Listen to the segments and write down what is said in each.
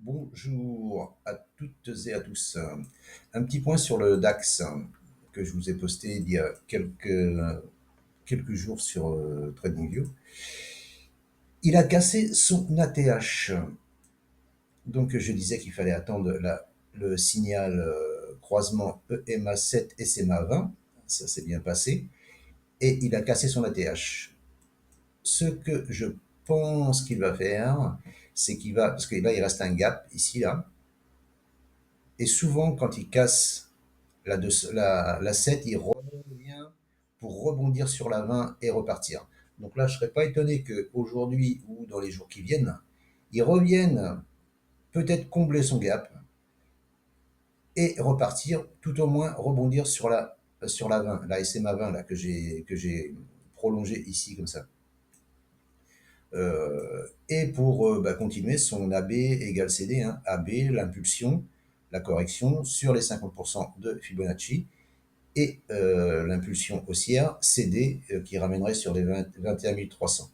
Bonjour à toutes et à tous. Un petit point sur le DAX que je vous ai posté il y a quelques jours sur TradingView. Il a cassé son ATH. Donc je disais qu'il fallait attendre le signal croisement EMA7 et SMA20. Ça s'est bien passé. Et il a cassé son ATH. Ce que je pense qu'il va faire, c'est qu'il va, parce que là il reste un gap ici, là. Et souvent, quand il casse la 7, il revient pour rebondir sur la 20 et repartir. Donc là, je ne serais pas étonné qu'aujourd'hui ou dans les jours qui viennent, il revienne peut-être combler son gap et repartir, tout au moins rebondir sur la 20, la SMA 20 là, que j'ai prolongé ici comme ça. Et pour continuer son AB égale CD, hein, AB, l'impulsion, la correction sur les 50% de Fibonacci, et l'impulsion haussière CD qui ramènerait sur les 21 300.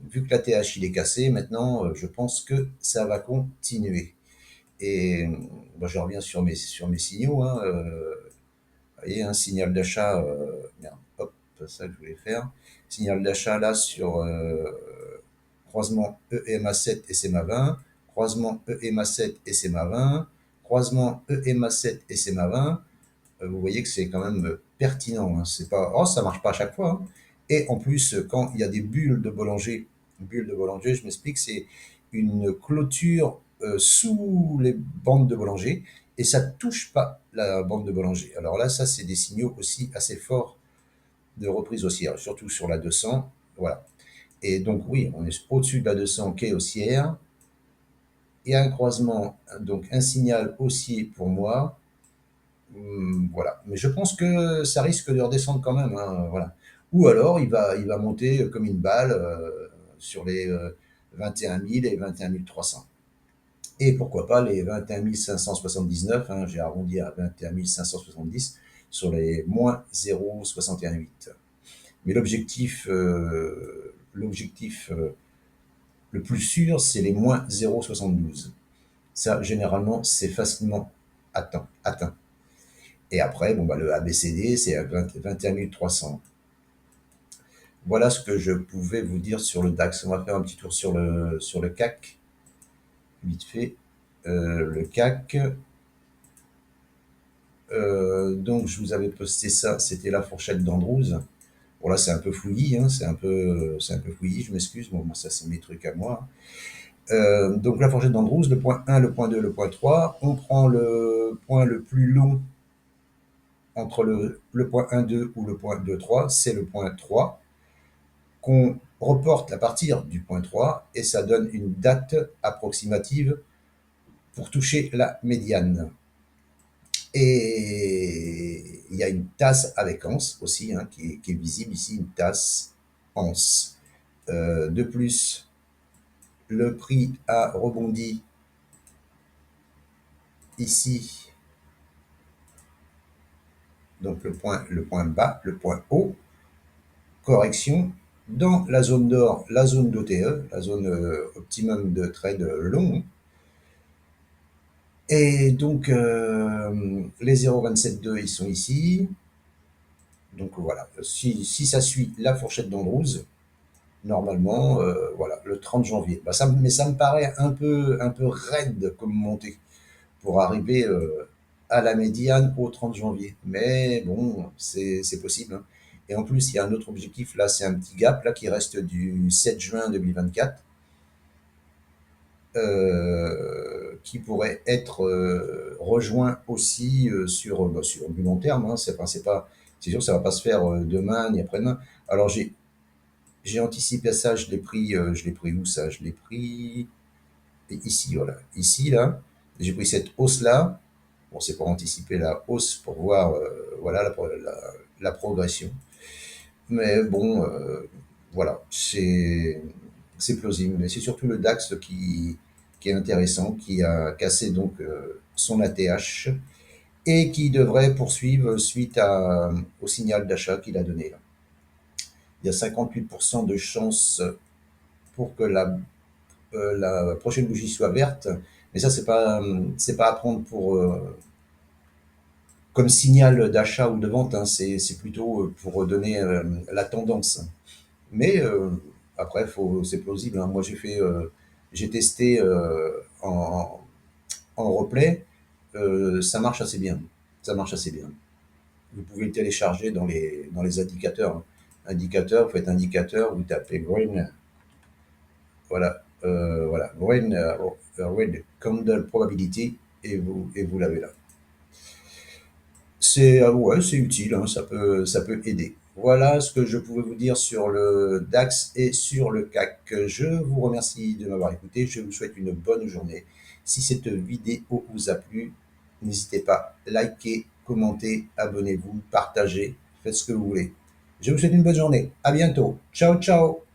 Vu que la TH il est cassé, maintenant je pense que ça va continuer. Et je reviens sur mes signaux. Hein, vous voyez, un signal d'achat, hop, ça que je voulais faire. Signal d'achat là sur croisement EMA7 et SMA20, croisement EMA7 et SMA20, croisement EMA7 et SMA20. Vous voyez que c'est quand même pertinent. Hein. C'est pas, oh, ça marche pas à chaque fois. Hein. Et en plus, quand il y a des bulles de Bollinger, je m'explique, c'est une clôture sous les bandes de Bollinger et ça touche pas la bande de Bollinger. Alors là, ça, c'est des signaux aussi assez forts de reprise haussière, surtout sur la 200. Voilà. Et donc, oui, on est au-dessus de la 200 qui est haussière. Il y a un croisement, donc un signal haussier pour moi. Voilà. Mais je pense que ça risque de redescendre quand même. Hein, voilà. Ou alors, il va monter comme une balle sur les 21 000 et 21 300. Et pourquoi pas les 21 579, hein, j'ai arrondi à 21 570 sur les moins 0,618. Mais l'objectif le plus sûr, c'est les moins 0,72. Ça, généralement, c'est facilement atteint. Et après, le ABCD, c'est à 21 300. Voilà ce que je pouvais vous dire sur le DAX. On va faire un petit tour sur le CAC, vite fait. Le CAC. Donc, je vous avais posté ça, c'était la fourchette d'Andrews. Bon, là, c'est un peu fouillis, hein, c'est un peu fouillis, je m'excuse. Bon, ça, c'est mes trucs à moi. Donc, la fourchette d'Andrews, le point 1, le point 2, le point 3. On prend le point le plus long entre le point 1, 2 ou le point 2, 3, c'est le point 3, qu'on reporte à partir du point 3, et ça donne une date approximative pour toucher la médiane. Et il y a une tasse avec anse aussi, hein, qui est visible ici, une tasse anse. De plus, le prix a rebondi ici, donc le point bas, le point haut, correction dans la zone d'or, la zone d'OTE, la zone optimum de trade long. Et donc, les 0,272, ils sont ici. Donc voilà, si ça suit la fourchette d'Andrews, normalement, voilà, le 30 janvier. Mais ça me paraît un peu raide comme montée pour arriver à la médiane au 30 janvier. Mais bon, c'est possible. Hein. Et en plus, il y a un autre objectif, là, c'est un petit gap là, qui reste du 7 juin 2024, qui pourrait être rejoint aussi sur du long terme. Hein. C'est sûr que ça ne va pas se faire demain ni après-demain. Alors, j'ai anticipé ça, je l'ai pris où ça? Je l'ai pris ici, voilà. Ici, là, j'ai pris cette hausse-là. Bon, c'est pour anticiper la hausse, pour voir voilà, la progression. Mais bon, voilà, c'est plausible. Mais c'est surtout le DAX qui est intéressant, qui a cassé donc son ATH et qui devrait poursuivre suite au signal d'achat qu'il a donné. Là. Il y a 58% de chances pour que la prochaine bougie soit verte. Mais ça, c'est pas à prendre pour comme signal d'achat ou de vente, hein. C'est plutôt pour donner la tendance. Mais après, c'est plausible, hein. Moi, j'ai testé en replay. Ça marche assez bien. Ça marche assez bien. Vous pouvez le télécharger dans les indicateurs, hein. Indicateur, vous faites indicateur, vous tapez green, voilà, voilà, green, red candle probability, et vous l'avez là. C'est ouais, c'est utile, hein, ça peut aider. Voilà ce que je pouvais vous dire sur le DAX et sur le CAC. Je vous remercie de m'avoir écouté. Je vous souhaite une bonne journée. Si cette vidéo vous a plu, n'hésitez pas, likez, commentez, abonnez-vous, partagez, faites ce que vous voulez. Je vous souhaite une bonne journée. À bientôt. Ciao, ciao.